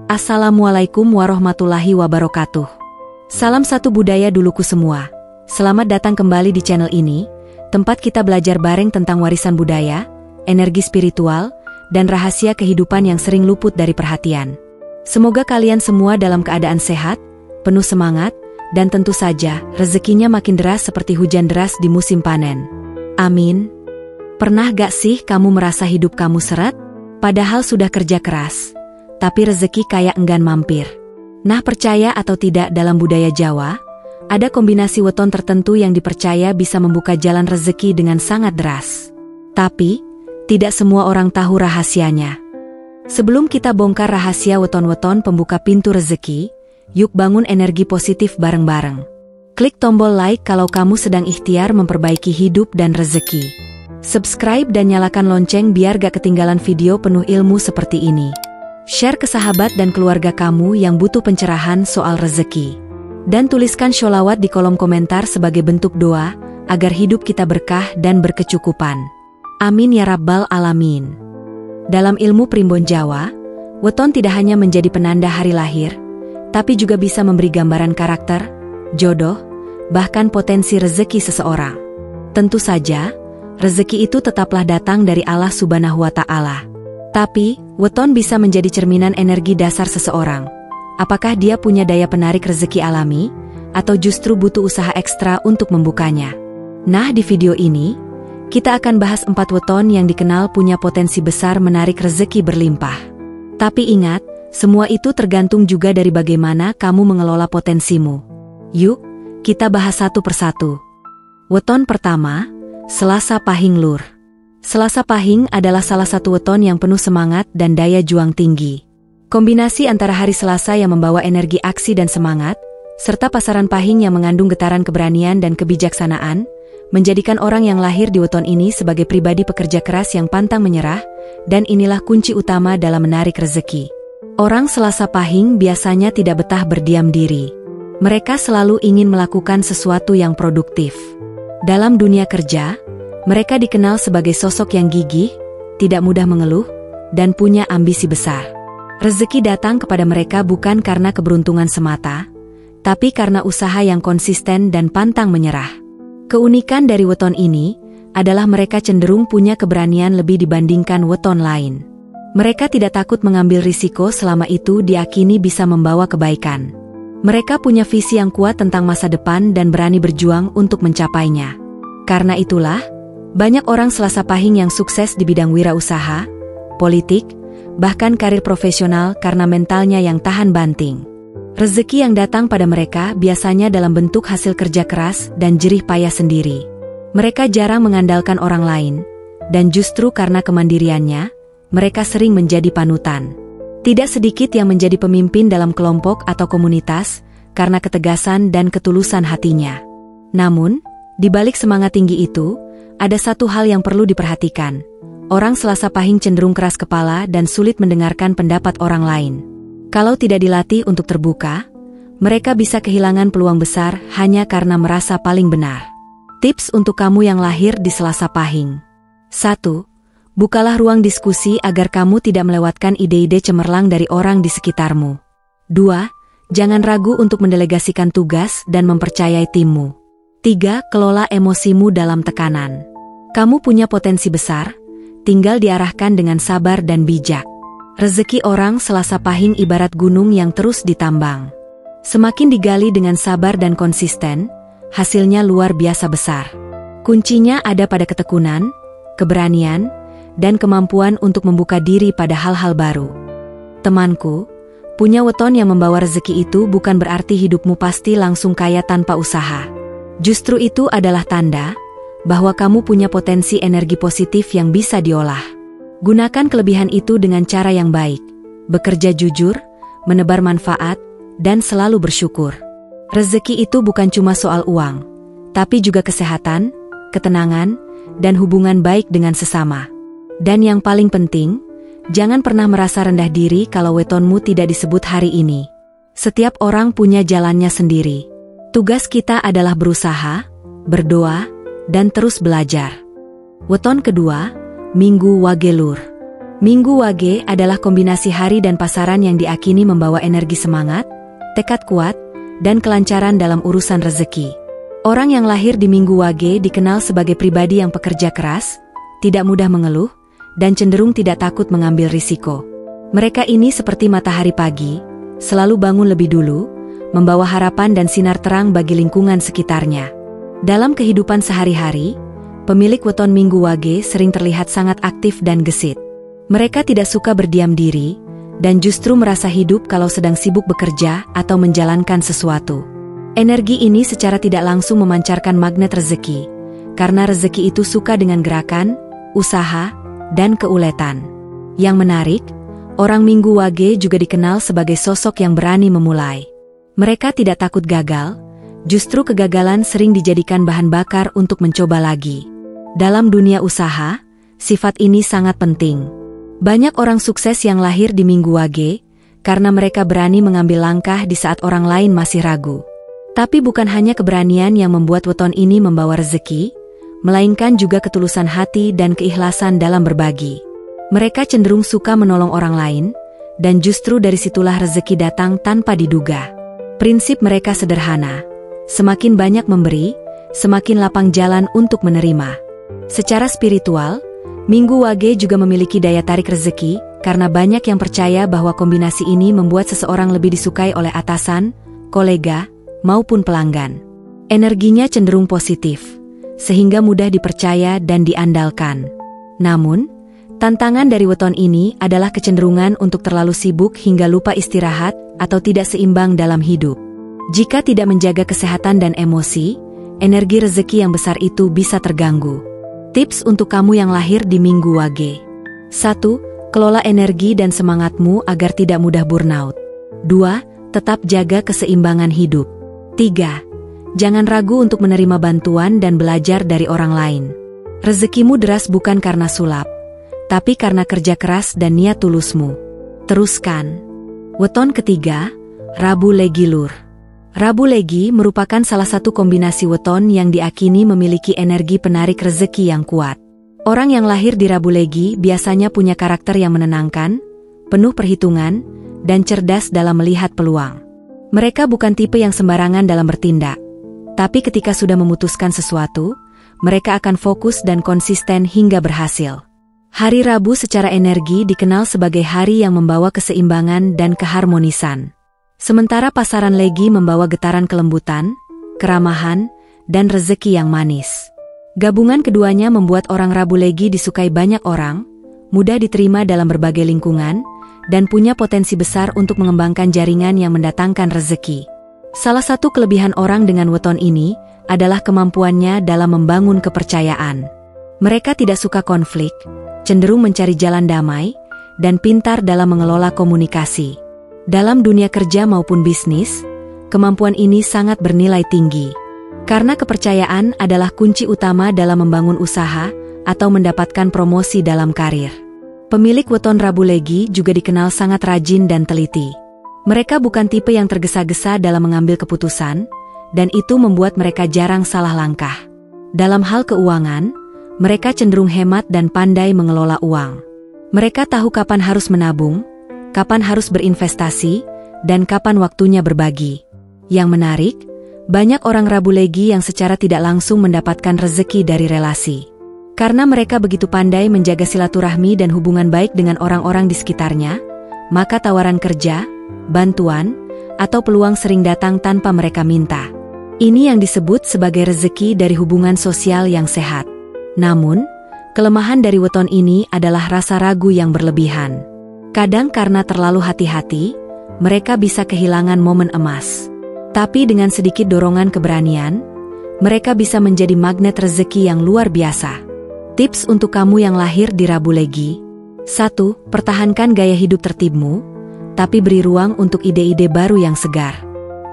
Assalamualaikum warahmatullahi wabarakatuh. Salam satu budaya duluku semua. Selamat datang kembali di channel ini, tempat kita belajar bareng tentang warisan budaya, energi spiritual, dan rahasia kehidupan yang sering luput dari perhatian. Semoga kalian semua dalam keadaan sehat, penuh semangat, dan tentu saja rezekinya makin deras seperti hujan deras di musim panen. Amin. Pernah gak sih kamu merasa hidup kamu seret? Padahal sudah kerja keras, tapi rezeki kayak enggan mampir. Nah, percaya atau tidak, dalam budaya Jawa, ada kombinasi weton tertentu yang dipercaya bisa membuka jalan rezeki dengan sangat deras. Tapi, tidak semua orang tahu rahasianya. Sebelum kita bongkar rahasia weton-weton pembuka pintu rezeki, yuk bangun energi positif bareng-bareng. Klik tombol like kalau kamu sedang ikhtiar memperbaiki hidup dan rezeki. Subscribe dan nyalakan lonceng biar gak ketinggalan video penuh ilmu seperti ini. Share ke sahabat dan keluarga kamu yang butuh pencerahan soal rezeki. Dan tuliskan sholawat di kolom komentar sebagai bentuk doa, agar hidup kita berkah dan berkecukupan. Amin ya rabbal alamin. Dalam ilmu primbon Jawa, weton tidak hanya menjadi penanda hari lahir, tapi juga bisa memberi gambaran karakter, jodoh, bahkan potensi rezeki seseorang. Tentu saja, rezeki itu tetaplah datang dari Allah Subhanahu wa Ta'ala. Tapi, weton bisa menjadi cerminan energi dasar seseorang. Apakah dia punya daya penarik rezeki alami, atau justru butuh usaha ekstra untuk membukanya? Nah, di video ini, kita akan bahas 4 weton yang dikenal punya potensi besar menarik rezeki berlimpah. Tapi ingat, semua itu tergantung juga dari bagaimana kamu mengelola potensimu. Yuk, kita bahas satu persatu. Weton pertama, Selasa Pahing Lur. Selasa Pahing adalah salah satu weton yang penuh semangat dan daya juang tinggi. Kombinasi antara hari Selasa yang membawa energi aksi dan semangat, serta pasaran Pahing yang mengandung getaran keberanian dan kebijaksanaan, menjadikan orang yang lahir di weton ini sebagai pribadi pekerja keras yang pantang menyerah, dan inilah kunci utama dalam menarik rezeki. Orang Selasa Pahing biasanya tidak betah berdiam diri. Mereka selalu ingin melakukan sesuatu yang produktif. Dalam dunia kerja, mereka dikenal sebagai sosok yang gigih, tidak mudah mengeluh, dan punya ambisi besar. Rezeki datang kepada mereka bukan karena keberuntungan semata, tapi karena usaha yang konsisten dan pantang menyerah. Keunikan dari weton ini adalah mereka cenderung punya keberanian lebih dibandingkan weton lain. Mereka tidak takut mengambil risiko selama itu diyakini bisa membawa kebaikan. Mereka punya visi yang kuat tentang masa depan dan berani berjuang untuk mencapainya. Karena itulah, banyak orang Selasa Pahing yang sukses di bidang wirausaha, politik, bahkan karir profesional karena mentalnya yang tahan banting. Rezeki yang datang pada mereka biasanya dalam bentuk hasil kerja keras dan jerih payah sendiri. Mereka jarang mengandalkan orang lain, dan justru karena kemandiriannya, mereka sering menjadi panutan. Tidak sedikit yang menjadi pemimpin dalam kelompok atau komunitas karena ketegasan dan ketulusan hatinya. Namun, di balik semangat tinggi itu, ada satu hal yang perlu diperhatikan. Orang Selasa Pahing cenderung keras kepala dan sulit mendengarkan pendapat orang lain. Kalau tidak dilatih untuk terbuka, mereka bisa kehilangan peluang besar hanya karena merasa paling benar. Tips untuk kamu yang lahir di Selasa Pahing. 1. Bukalah ruang diskusi agar kamu tidak melewatkan ide-ide cemerlang dari orang di sekitarmu. 2. Jangan ragu untuk mendelegasikan tugas dan mempercayai timmu. 3. Kelola emosimu dalam tekanan. Kamu punya potensi besar, tinggal diarahkan dengan sabar dan bijak. Rezeki orang Selasa Pahing ibarat gunung yang terus ditambang. Semakin digali dengan sabar dan konsisten, hasilnya luar biasa besar. Kuncinya ada pada ketekunan, keberanian, dan kemampuan untuk membuka diri pada hal-hal baru. Temanku, punya weton yang membawa rezeki itu bukan berarti hidupmu pasti langsung kaya tanpa usaha. Justru itu adalah tanda bahwa kamu punya potensi energi positif yang bisa diolah. Gunakan kelebihan itu dengan cara yang baik, bekerja jujur, menebar manfaat, dan selalu bersyukur. Rezeki itu bukan cuma soal uang, tapi juga kesehatan, ketenangan, dan hubungan baik dengan sesama. Dan yang paling penting, jangan pernah merasa rendah diri kalau wetonmu tidak disebut hari ini. Setiap orang punya jalannya sendiri. Tugas kita adalah berusaha, berdoa, dan terus belajar. Weton kedua, Minggu Wage Lur. Minggu Wage adalah kombinasi hari dan pasaran yang diakini membawa energi semangat, tekad kuat, dan kelancaran dalam urusan rezeki. Orang yang lahir di Minggu Wage dikenal sebagai pribadi yang pekerja keras, tidak mudah mengeluh, dan cenderung tidak takut mengambil risiko. Mereka ini seperti matahari pagi, selalu bangun lebih dulu, membawa harapan dan sinar terang bagi lingkungan sekitarnya. Dalam kehidupan sehari-hari, pemilik weton Minggu Wage sering terlihat sangat aktif dan gesit. Mereka tidak suka berdiam diri, dan justru merasa hidup kalau sedang sibuk bekerja atau menjalankan sesuatu. Energi ini secara tidak langsung memancarkan magnet rezeki, karena rezeki itu suka dengan gerakan, usaha, dan keuletan. Yang menarik, orang Minggu Wage juga dikenal sebagai sosok yang berani memulai. Mereka tidak takut gagal, justru kegagalan sering dijadikan bahan bakar untuk mencoba lagi. Dalam dunia usaha, sifat ini sangat penting. Banyak orang sukses yang lahir di Minggu Wage, karena mereka berani mengambil langkah di saat orang lain masih ragu. Tapi bukan hanya keberanian yang membuat weton ini membawa rezeki, melainkan juga ketulusan hati dan keikhlasan dalam berbagi. Mereka cenderung suka menolong orang lain, dan justru dari situlah rezeki datang tanpa diduga. Prinsip mereka sederhana, semakin banyak memberi, semakin lapang jalan untuk menerima. Secara spiritual, Minggu Wage juga memiliki daya tarik rezeki, karena banyak yang percaya bahwa kombinasi ini membuat seseorang lebih disukai oleh atasan, kolega, maupun pelanggan. Energinya cenderung positif, sehingga mudah dipercaya dan diandalkan. Namun, tantangan dari weton ini adalah kecenderungan untuk terlalu sibuk hingga lupa istirahat atau tidak seimbang dalam hidup. Jika tidak menjaga kesehatan dan emosi, energi rezeki yang besar itu bisa terganggu. Tips untuk kamu yang lahir di Minggu Wage. 1. Kelola energi dan semangatmu agar tidak mudah burnout. 2. Tetap jaga keseimbangan hidup. 3. Jangan ragu untuk menerima bantuan dan belajar dari orang lain. Rezekimu deras bukan karena sulap, tapi karena kerja keras dan niat tulusmu. Teruskan. Weton ketiga, Rabu Legi Lur. Rabu Legi merupakan salah satu kombinasi weton yang diakini memiliki energi penarik rezeki yang kuat. Orang yang lahir di Rabu Legi biasanya punya karakter yang menenangkan, penuh perhitungan, dan cerdas dalam melihat peluang. Mereka bukan tipe yang sembarangan dalam bertindak, tapi ketika sudah memutuskan sesuatu, mereka akan fokus dan konsisten hingga berhasil. Hari Rabu secara energi dikenal sebagai hari yang membawa keseimbangan dan keharmonisan. Sementara pasaran Legi membawa getaran kelembutan, keramahan, dan rezeki yang manis. Gabungan keduanya membuat orang Rabu Legi disukai banyak orang, mudah diterima dalam berbagai lingkungan, dan punya potensi besar untuk mengembangkan jaringan yang mendatangkan rezeki. Salah satu kelebihan orang dengan weton ini adalah kemampuannya dalam membangun kepercayaan. Mereka tidak suka konflik, cenderung mencari jalan damai, dan pintar dalam mengelola komunikasi. Dalam dunia kerja maupun bisnis, kemampuan ini sangat bernilai tinggi. Karena kepercayaan adalah kunci utama dalam membangun usaha atau mendapatkan promosi dalam karir. Pemilik weton Rabu Legi juga dikenal sangat rajin dan teliti. Mereka bukan tipe yang tergesa-gesa dalam mengambil keputusan, dan itu membuat mereka jarang salah langkah. Dalam hal keuangan, mereka cenderung hemat dan pandai mengelola uang. Mereka tahu kapan harus menabung, kapan harus berinvestasi, dan kapan waktunya berbagi. Yang menarik, banyak orang Rabu Legi yang secara tidak langsung mendapatkan rezeki dari relasi. Karena mereka begitu pandai menjaga silaturahmi dan hubungan baik dengan orang-orang di sekitarnya, maka tawaran kerja, bantuan, atau peluang sering datang tanpa mereka minta. Ini yang disebut sebagai rezeki dari hubungan sosial yang sehat. Namun, kelemahan dari weton ini adalah rasa ragu yang berlebihan. Kadang karena terlalu hati-hati, mereka bisa kehilangan momen emas. Tapi dengan sedikit dorongan keberanian, mereka bisa menjadi magnet rezeki yang luar biasa. Tips untuk kamu yang lahir di Rabu Legi. 1. Pertahankan gaya hidup tertibmu, tapi beri ruang untuk ide-ide baru yang segar.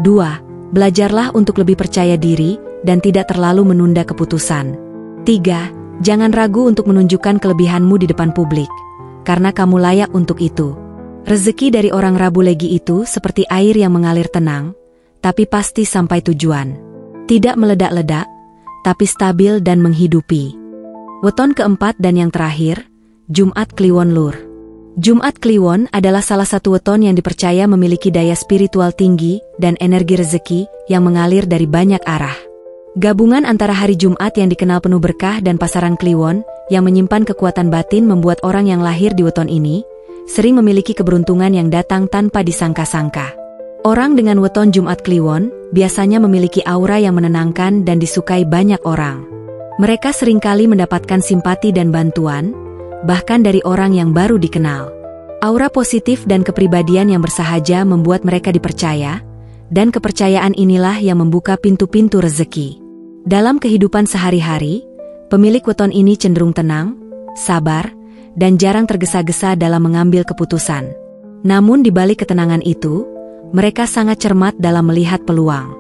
2. Belajarlah untuk lebih percaya diri dan tidak terlalu menunda keputusan. 3. Jangan ragu untuk menunjukkan kelebihanmu di depan publik, karena kamu layak untuk itu. Rezeki dari orang Rabu Legi itu seperti air yang mengalir tenang, tapi pasti sampai tujuan. Tidak meledak-ledak, tapi stabil dan menghidupi. Weton keempat dan yang terakhir, Jumat Kliwon Lur. Jumat Kliwon adalah salah satu weton yang dipercaya memiliki daya spiritual tinggi dan energi rezeki yang mengalir dari banyak arah. Gabungan antara hari Jumat yang dikenal penuh berkah dan pasaran Kliwon yang menyimpan kekuatan batin membuat orang yang lahir di weton ini sering memiliki keberuntungan yang datang tanpa disangka-sangka. Orang dengan weton Jumat Kliwon biasanya memiliki aura yang menenangkan dan disukai banyak orang. Mereka seringkali mendapatkan simpati dan bantuan, bahkan dari orang yang baru dikenal. Aura positif dan kepribadian yang bersahaja membuat mereka dipercaya, dan kepercayaan inilah yang membuka pintu-pintu rezeki. Dalam kehidupan sehari-hari, pemilik weton ini cenderung tenang, sabar, dan jarang tergesa-gesa dalam mengambil keputusan. Namun di balik ketenangan itu, mereka sangat cermat dalam melihat peluang.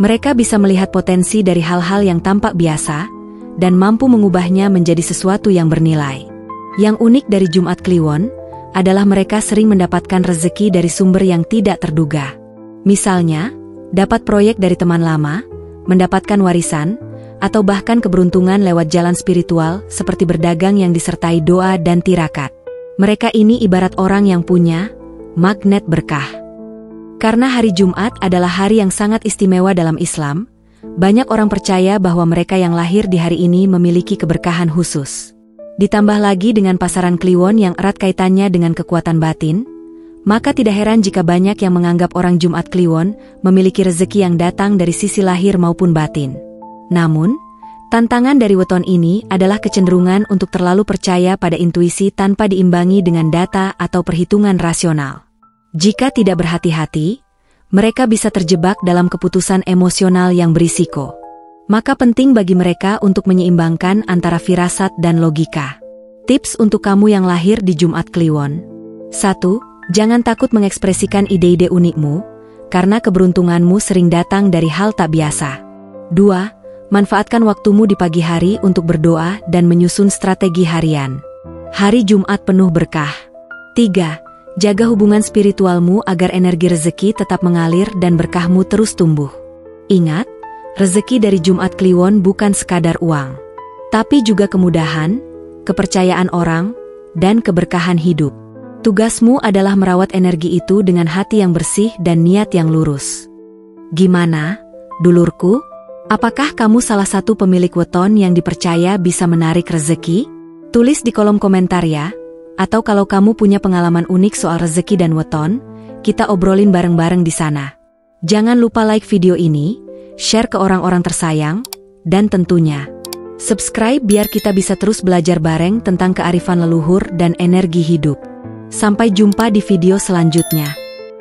Mereka bisa melihat potensi dari hal-hal yang tampak biasa, dan mampu mengubahnya menjadi sesuatu yang bernilai. Yang unik dari Jumat Kliwon adalah mereka sering mendapatkan rezeki dari sumber yang tidak terduga. Misalnya, dapat proyek dari teman lama, mendapatkan warisan, atau bahkan keberuntungan lewat jalan spiritual seperti berdagang yang disertai doa dan tirakat. Mereka ini ibarat orang yang punya magnet berkah. Karena hari Jumat adalah hari yang sangat istimewa dalam Islam, banyak orang percaya bahwa mereka yang lahir di hari ini memiliki keberkahan khusus. Ditambah lagi dengan pasaran Kliwon yang erat kaitannya dengan kekuatan batin, maka tidak heran jika banyak yang menganggap orang Jumat Kliwon memiliki rezeki yang datang dari sisi lahir maupun batin. Namun, tantangan dari weton ini adalah kecenderungan untuk terlalu percaya pada intuisi tanpa diimbangi dengan data atau perhitungan rasional. Jika tidak berhati-hati, mereka bisa terjebak dalam keputusan emosional yang berisiko. Maka penting bagi mereka untuk menyeimbangkan antara firasat dan logika. Tips untuk kamu yang lahir di Jumat Kliwon. 1. Jangan takut mengekspresikan ide-ide unikmu, karena keberuntunganmu sering datang dari hal tak biasa. 2. Manfaatkan waktumu di pagi hari untuk berdoa dan menyusun strategi harian. Hari Jumat penuh berkah. 3. Jaga hubungan spiritualmu agar energi rezeki tetap mengalir dan berkahmu terus tumbuh. Ingat, rezeki dari Jumat Kliwon bukan sekadar uang, tapi juga kemudahan, kepercayaan orang, dan keberkahan hidup. Tugasmu adalah merawat energi itu dengan hati yang bersih dan niat yang lurus. Gimana, dulurku? Apakah kamu salah satu pemilik weton yang dipercaya bisa menarik rezeki? Tulis di kolom komentar ya. Atau kalau kamu punya pengalaman unik soal rezeki dan weton, kita obrolin bareng-bareng di sana. Jangan lupa like video ini, share ke orang-orang tersayang, dan tentunya subscribe biar kita bisa terus belajar bareng tentang kearifan leluhur dan energi hidup. Sampai jumpa di video selanjutnya.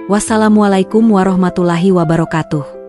Wassalamualaikum warahmatullahi wabarakatuh.